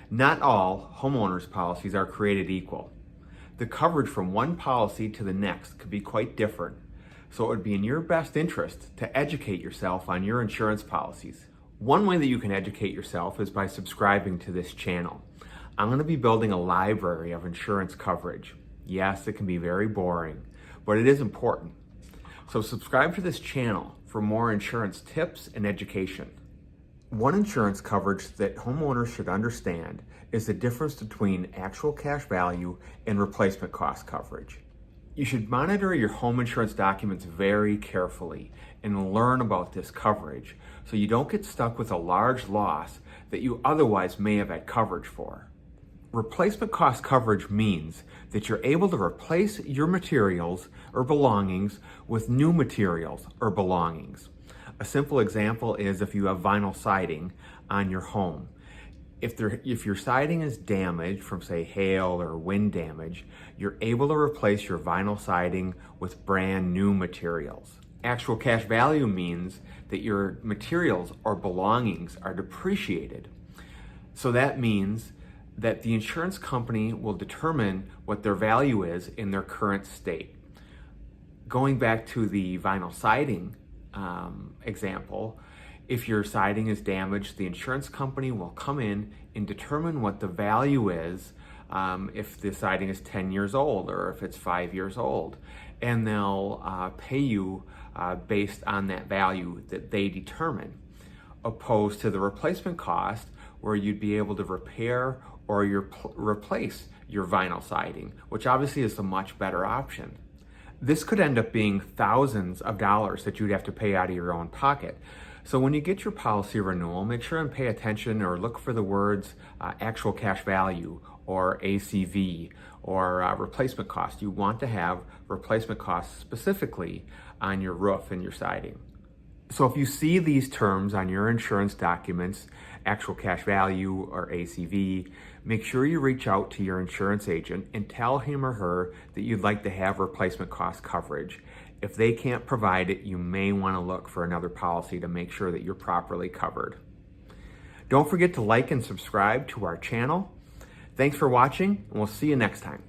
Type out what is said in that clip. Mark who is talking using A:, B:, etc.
A: Not all homeowners policies are created equal. The coverage from one policy to the next could be quite different, so it would be in your best interest to educate yourself on your insurance policies. One way that you can educate yourself is by subscribing to this channel. I'm going to be building a library of insurance coverage. Yes, it can be very boring, but it is important. So subscribe to this channel for more insurance tips and education. One insurance coverage that homeowners should understand is the difference between actual cash value and replacement cost coverage. You should monitor your home insurance documents very carefully and learn about this coverage so you don't get stuck with a large loss that you otherwise may have had coverage for. Replacement cost coverage means that you're able to replace your materials or belongings with new materials or belongings. A simple example is if you have vinyl siding on your home. If your siding is damaged from, say, hail or wind damage, you're able to replace your vinyl siding with brand new materials. Actual cash value means that your materials or belongings are depreciated. So that means that the insurance company will determine what their value is in their current state. Going back to the vinyl siding example, if your siding is damaged, the insurance company will come in and determine what the value is if the siding is 10 years old or if it's 5 years old. And they'll pay you based on that value that they determine, opposed to the replacement cost where you'd be able to repair or replace your vinyl siding, which obviously is a much better option. This could end up being thousands of dollars that you'd have to pay out of your own pocket. So when you get your policy renewal, make sure and pay attention or look for the words actual cash value or ACV or replacement cost. You want to have replacement costs specifically on your roof and your siding. So if you see these terms on your insurance documents, actual cash value or ACV, make sure you reach out to your insurance agent and tell him or her that you'd like to have replacement cost coverage. If they can't provide it, you may want to look for another policy to make sure that you're properly covered. Don't forget to like and subscribe to our channel. Thanks for watching, and we'll see you next time.